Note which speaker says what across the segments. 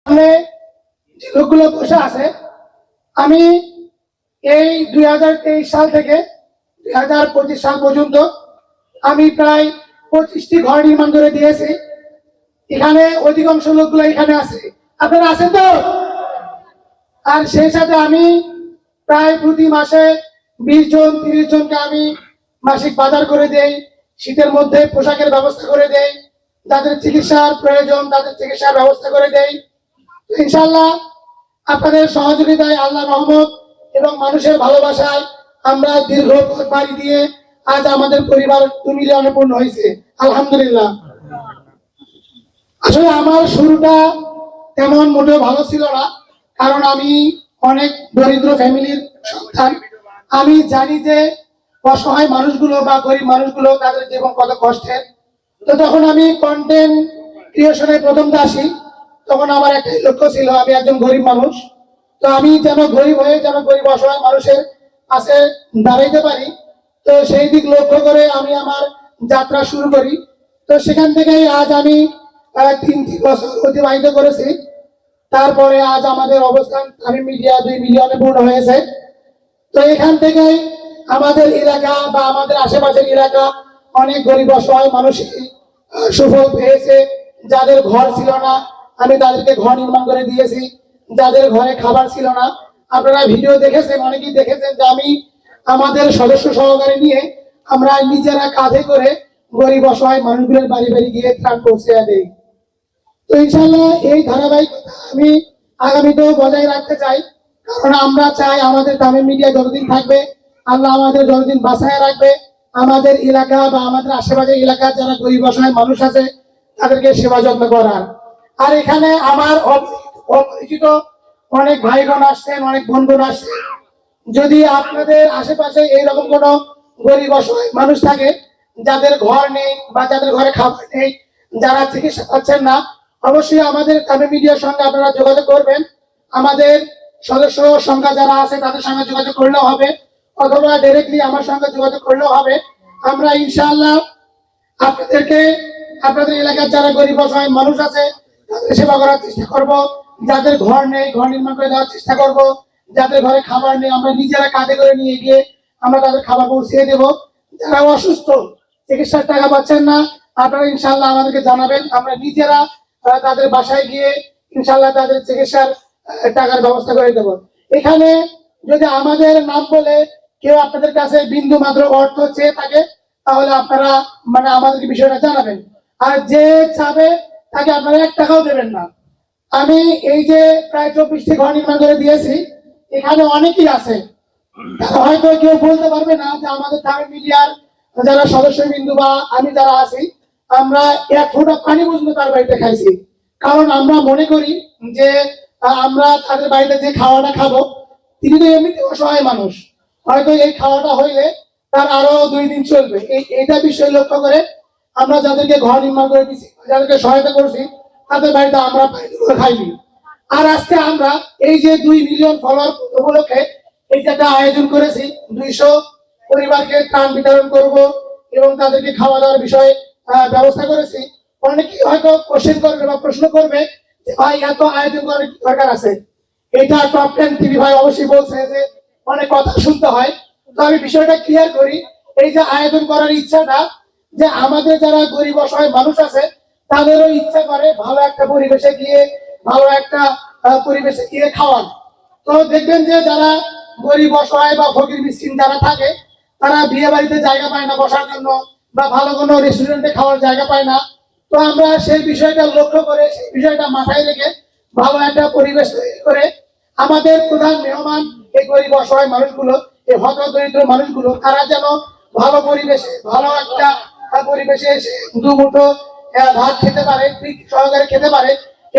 Speaker 1: সামনে যে লোকগুলো বসে আছে, আমি এই 2023 সাল থেকে 2025 সাল পর্যন্ত আমি প্রায় 25টি ঘর নির্মাণ করে দিয়েছি। এখানে অধিকাংশ লোকগুলো এখানে আছে, আপনারা আছেন তো? আর সেই সাথে আমি প্রায় প্রতি মাসে 20 জন 30 জনকে আমি মাসিক বাজার করে দেই, শীতের মধ্যে পোশাকের ব্যবস্থা করে দেই, যাদের চিকিৎসার প্রয়োজন তাদের চিকিৎসার ব্যবস্থা করে দেই। ইনশাআল্লাহ আপনাদের সহযোগিতায়, আল্লাহ রহমত এবং মানুষের ভালোবাসায় আমরা দীর্ঘ পথ পাড়ি দিয়ে আজ আমাদের পরিবার 2 মিলিয়নে পূর্ণ হয়েছে, আলহামদুলিল্লাহ। আসলে আমার শুরুটা তেমন মোটেও ভালো ছিল না, কারণ আমি অনেক দরিদ্র ফ্যামিলির সন্তান। আমি জানি যে অসহায় মানুষগুলো বা গরিব মানুষগুলো তাদের জীবন কত কষ্টের। তো তখন আমি কন্টেন্ট ক্রিয়েশনে প্রথম আসি, তখন আমার একটাই লক্ষ্য ছিল, আমি একজন গরিব মানুষ, তো আমি যেন গরিব হয়ে যেন গরিব অসহায় মানুষের পাশে দাঁড়াইতে পারি। তো সেই দিক লক্ষ্য করে আমি আমার যাত্রা শুরু করি। তো সেখান থেকেই আজ আমি 3 বছর অতিবাহিত করেছি। তারপরে আজ আমাদের অবস্থান আমি মিডিয়া 2 মিলিয়নে পূর্ণ হয়েছে। তো এখান থেকেই আমাদের এলাকা বা আমাদের আশেপাশের এলাকা অনেক গরিব অসহায় মানুষ সুফল পেয়েছে। যাদের ঘর ছিল না আমি তাদেরকে ঘর নির্মাণ করে দিয়েছি, যাদের ঘরে খাবার ছিল না আপনারা ভিডিও দেখেছেন, অনেকেই দেখেছেন যে আমি আমাদের সদস্য সহকারে নিয়ে আমরা নিজেরা কাঁধে করে গরিব অসহায় মানুষগুলোর বাড়ি বাড়ি গিয়ে ত্রাণ পৌঁছে দেই। তো ইনশাআল্লাহ এই ধারাবাহিকতা আমি আগামীতেও বজায় রাখতে চাই, কারণ আমরা চাই আমাদের তামিম মিডিয়া যতদিন থাকবে আল্লাহ আমাদের যতদিন বাঁচায় রাখবে, আমাদের এলাকা বা আমাদের আশেপাশের এলাকার যারা গরিব অসহায় মানুষ আছে তাদেরকে সেবা যত্ন করার। আর এখানে আমার অপরিচিত অনেক ভাই বোন আসছেন, অনেক বোন বোন আসছেন। যদি আপনাদের আশেপাশে এইরকম কোনো গরিব অসহায় মানুষ থাকে যাদের ঘর নেই বা যাদের ঘরে খাবার নেই, যারা চিকিৎসা পাচ্ছেন না, অবশ্যই আমাদের তামিম মিডিয়ার সঙ্গে আপনারা যোগাযোগ করবেন। আমাদের সদস্য সংখ্যা যারা আছে তাদের সঙ্গে যোগাযোগ করলেও হবে, অথবা ডাইরেক্টলি আমার সঙ্গে যোগাযোগ করলেও হবে। আমরা ইনশাআল্লাহ আপনাদেরকে আপনাদের এলাকার যারা গরিব অসহায় মানুষ আছে তাদের সেবা করার চেষ্টা করব। যাদের ঘর নেই ঘর নির্মাণ করে দেওয়ার চেষ্টা করব, যাদের ঘরে খাবার নেই আমরা নিজেরা কাঁধে করে নিয়ে গিয়ে আমরা তাদের খাবার পৌঁছে দেব। যারা অসুস্থ চিকিৎসার টাকা পাচ্ছেন না আপনারা ইনশাআল্লাহ আমাদেরকে জানাবেন, আমরা নিজেরা তাদের বাসায় গিয়ে ইনশাআল্লাহ তাদের চিকিৎসার টাকার ব্যবস্থা করে দেব। এখানে যদি আমাদের নাম বলে কেউ আপনাদের কাছে বিন্দু মাত্র অর্থ চেয়ে থাকে তাহলে আপনারা আমাদেরকে বিষয়টা জানাবেন, আর যে চাবে তাকে আপনারা 1 টাকাও দেবেন না। আমি এই যে প্রায় 24টি ঘর নির্মাণ করে দিয়েছি, এখানে অনেকেই আছে হয়তো কেউ বলতে পারবে না যে আমাদের তামিম মিডিয়ার যারা সদস্য বিন্দু বা আমি যারা আছি আমরা 1 ফোঁটা পানি পর্যন্ত তার বাড়িতে খাইছি, কারণ আমরা মনে করি যে আমরা তাদের বাড়িতে যে খাওয়াটা খাবো তিনি তো এমনিতে অসহায় মানুষ, হয়তো এই খাওয়াটা হইলে তার আরো 2 দিন চলবে। এইটা বিষয় লক্ষ্য করে আমরা যাদেরকে ঘর নির্মাণ করে দিচ্ছি, যাদেরকে সহায়তা করছি তাদের বাড়িতে আমরা খাইনি। আর আজকে আমরা এই যে 2 মিলিয়ন ফলোয়ার উপলক্ষে এই যে একটা আয়োজন করেছি, 200 পরিবারকে ত্রাণ বিতরণ করব এবং তাদেরকে খাওয়া দাওয়ার বিষয়ে ব্যবস্থা করেছি। অনেকেই হয়তো কোশ্চেন করবে বা প্রশ্ন করবে যে ভাই এত আয়োজন করার কি দরকার আছে? এটা টপ 10 টিভি ভাই অবশ্যই বলছে যে অনেক কথা শুনতে হয়। তো আমি বিষয়টা ক্লিয়ার করি, এই যে আয়োজন করার ইচ্ছাটা যে আমাদের যারা গরিব অসহায় মানুষ আছে তাদেরও ইচ্ছা করে ভালো একটা পরিবেশে গিয়ে খাওয়ান। তো দেখবেন যে যারা গরিব অসহায় বা ফকির মিসকিন যারা থাকে তারা বিয়ে বাড়িতে জায়গা পায় না বসার জন্য বা ভালো কোনো রেস্টুরেন্টে খাওয়ার জায়গা পায় না। তো আমরা সেই বিষয়টা লক্ষ্য করে সেই বিষয়টা মাথায় রেখে ভালো একটা পরিবেশ তৈরি করে আমাদের প্রধান মেহমান এই গরিব অসহায় মানুষগুলো, এই হত দরিদ্র মানুষগুলো তারা যেন ভালো পরিবেশে ভালো একটা পরিবেশে এসে 2 মুঠো ভাত খেতে পারে, তৃপ্তি সহকারে খেতে পারে।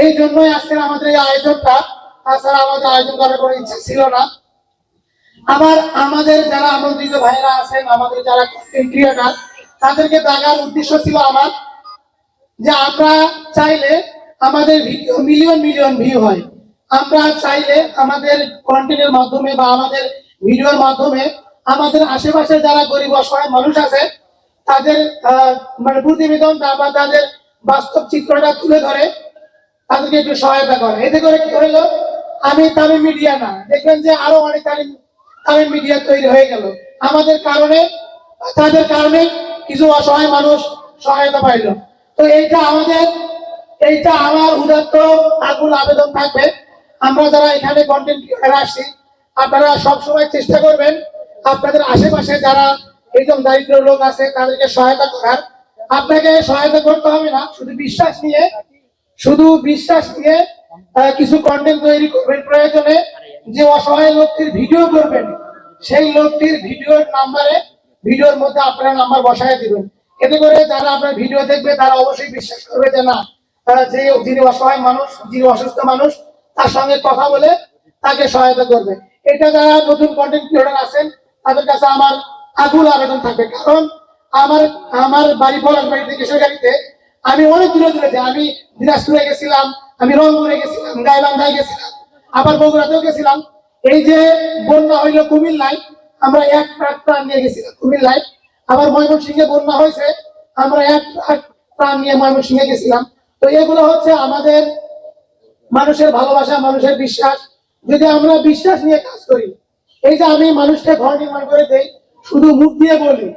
Speaker 1: এই জন্যই আজকের আমাদের এই আয়োজনটা, তাছাড়া আমাদের আয়োজন করার কোনো ইচ্ছা ছিল না। আমাদের যারা আমন্ত্রিত ভাইরা আছেন, আমাদের যারা ক্রিয়েটর তাদেরকে দেখার উদ্দেশ্য ছিল আমার যে আমরা চাইলে আমাদের ভিডিও মিলিয়ন মিলিয়ন ভিউ হয়, আমরা চাইলে আমাদের কন্টেন্টের মাধ্যমে বা আমাদের ভিডিওর মাধ্যমে আমাদের আশেপাশে যারা গরিব অসহায় মানুষ আছে তাদের প্রতিবেদনটা বা তাদের বাস্তব চিত্রটা তুলে ধরে তাদেরকে একটু সহায়তা করে। এতে করে কি হইলো, আমি তামিম মিডিয়া না, দেখবেন যে আরো অনেক তামিম মিডিয়া তৈরি হয়ে গেল আমাদের কারণে, তাদের কারণে কিছু অসহায় মানুষ সহায়তা পাইল। তো এইটা আমার উদাত্ত আকুল আবেদন থাকবে, আমরা যারা এখানে কন্টেন্ট ক্রিয়েটর আসছি, আপনারা সবসময় চেষ্টা করবেন আপনাদের আশেপাশে যারা একদম দারিদ্র লোক আছে তাদেরকে সহায়তা করার। আপনাকে সহায়তা করতে হবে না, শুধু বিশ্বাস নিয়ে কিছু কন্টেন্ট তৈরি করবেন। প্রয়োজনে যে অসহায় লোকটির ভিডিও করবেন, সেই লোকটির ভিডিওর মধ্যে আপনারা নাম্বার বসায় দিবেন। এতে করে যারা আপনার ভিডিও দেখবে তারা অবশ্যই বিশ্বাস করবে যে না, যে যিনি অসহায় মানুষ, যিনি অসুস্থ মানুষ, তার সঙ্গে কথা বলে তাকে সহায়তা করবে। এটা যারা নতুন কন্টেন্ট ক্রিয়েটর আছেন তাদের কাছে আমার আকুল আবেদন থাকবে। কারণ আমার বাড়ি পলাশবাড়ি থেকে কিশোরগাড়িতে আমি অনেক দূরে যাই। আমি দিনাজপুরে গেছিলাম, আমি রংপুরে গেছিলাম, গাইবান্ধায় গেছিলাম, আবার বগুড়াতেও গেছিলাম। এই যে বন্যা হইলো কুমিল্লায়, আমরা এক ট্রাক প্রাণ নিয়ে গেছিলাম কুমিল্লায়। আবার ময়মনসিংহে বন্যা হয়েছে, আমরা এক ট্রাক প্রাণ নিয়ে ময়মনসিংহে গেছিলাম। তো এগুলো হচ্ছে আমাদের মানুষের ভালোবাসা, মানুষের বিশ্বাস। যদি আমরা বিশ্বাস নিয়ে কাজ করি, এই যে আমি মানুষকে ঘর নির্মাণ করে দেই, শুধু মুখ দিয়ে বলি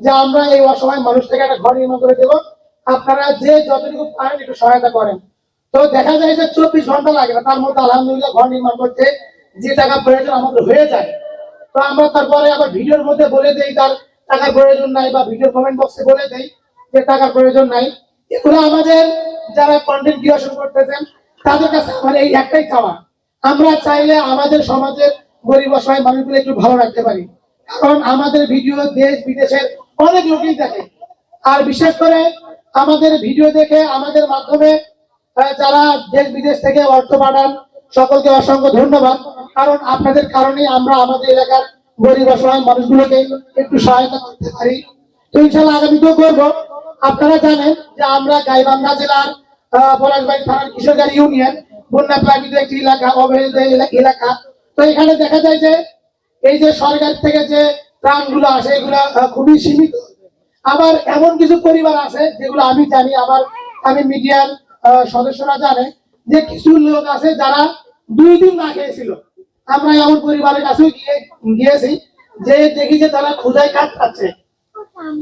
Speaker 1: যে আমরা এই অসহায় মানুষটাকে একটা ঘর নির্মাণ করে দেবো, আপনারা যে যতটুকু পারেন একটু সহায়তা করেন। তো দেখা যায় যে 24 ঘন্টা লাগে না, তার মধ্যে আলহামদুলিল্লাহ ঘর নির্মাণ করতে যে টাকা প্রয়োজন আমাদের হয়ে যায়। তো আমরা তারপরে আবার ভিডিওর মধ্যে বলে দেই তার টাকার প্রয়োজন নাই, বা ভিডিও কমেন্ট বক্সে বলে দেই যে টাকার প্রয়োজন নাই। এগুলো আমাদের যারা কন্টেন্ট ক্রিয়েশন করতেছেন তাদের কাছে আমার এই একটাই চাওয়া, আমরা চাইলে আমাদের সমাজের গরিব অসহায় মানুষগুলো একটু ভালো রাখতে পারি। কারণ আমাদের ভিডিও দেশ বিদেশের অনেক লোকই দেখে, আর বিশেষ করে আমাদের ভিডিও দেখে আমাদের মাধ্যমে যারা দেশ বিদেশ থেকে অর্থ পাঠান, সকলকে অসংখ্য ধন্যবাদ। কারণ আপনাদের কারণে আমরা আমাদের এলাকার গরিব অসহায় মানুষগুলোকে একটু সহায়তা করতে পারি। তো ইনশাল্লাহ আগামীতেও করবো। আপনারা জানেন যে আমরা গাইবান্ধা জেলার পলাশবাড়ি থানার কিশোরগাড়ি ইউনিয়ন বন্যা প্লাবিত একটি এলাকা, অবহেলিত এলাকা। তো এখানে দেখা যায় যে এই যে সরকার থেকে যে ত্রাণগুলো আসে এগুলো খুবই সীমিত। আবার এমন কিছু পরিবার আছে যেগুলো আমি জানি, আমি মিডিয়ার সদস্যরা জানে যে কিছু লোক আছে যারা 2 দিন না খেয়েছিল। আমরা এমন পরিবারের কাছে গিয়েছি যে দেখি যে তারা ক্ষুধায় কাটাচ্ছে।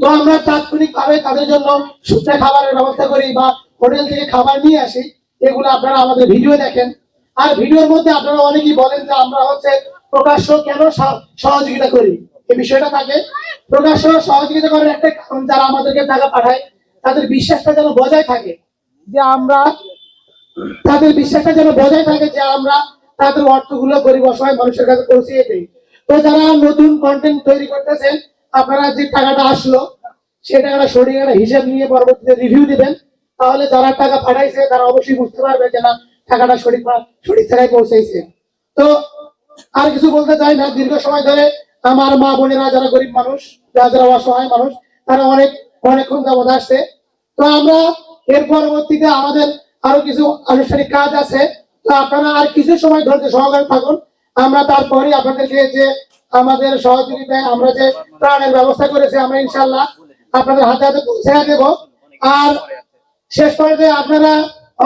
Speaker 1: তো আমরা তাৎক্ষণিক ভাবে তাদের জন্য শুকনো খাবারের ব্যবস্থা করি বা হোটেল থেকে খাবার নিয়ে আসি। এগুলো আপনারা আমাদের ভিডিও দেখেন, আর ভিডিওর মধ্যে আপনারা অনেকেই বলেন যে আমরা হচ্ছে প্রকাশ্য কেন সহযোগিতা করি। এই বিষয়টা থাকে, প্রকাশ্য সহযোগিতা করার একটা কারণ, যারা আমাদেরকে টাকা পাঠায় তাদের বিশ্বাসটা যেন বজায় থাকে যে আমরা তাদের অর্থগুলো গরিব অসহায় মানুষের কাছে পৌঁছিয়ে দিই। তো যারা নতুন কন্টেন্ট তৈরি করতেছেন, আপনারা যে টাকাটা আসলো সেই টাকাটা সঠিক একটা হিসাব নিয়ে পরবর্তীতে রিভিউ দিবেন। তাহলে যারা টাকা পাঠাইছে তারা অবশ্যই বুঝতে পারবে যে না, টাকাটা সঠিক জায়গায় পৌঁছাইছে। তো আর কিছু বলতে চাই না। দীর্ঘ সময় ধরে আমার মা বোনেরা যারা গরিব মানুষ, যারা অসহায় মানুষ, তারা অনেকক্ষণ যাবত আসছে। তো আমরা এর পরবর্তীতে আমাদের আরো কিছু আনুষ্ঠানিক কাজ আছে। তো আপনারা আর কিছু সময় ধৈর্য সহকারে থাকুন। আমরা তারপরে আপনাদেরকে যে আমাদের সহযোগিতায় আমরা যে ত্রাণের ব্যবস্থা করেছি, আমরা ইনশাল্লাহ আপনাদের হাতে হাতে পৌঁছে দেব। আর শেষ পর্যায়ে আপনারা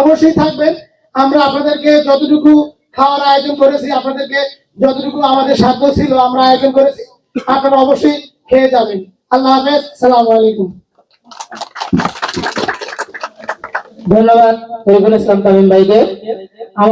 Speaker 1: অবশ্যই থাকবেন। আমরা আপনাদেরকে যতটুকু খাওয়ার আয়োজন করেছি, আপনাদেরকে যতটুকু আমাদের সাধ্য ছিল আমরা আয়োজন করেছি, আপনারা অবশ্যই খেয়ে যাবেন। আল্লাহ হাফেজ, আসসালামু আলাইকুম।
Speaker 2: ধন্যবাদ তরিকুল ইসলাম তামিম ভাইকে।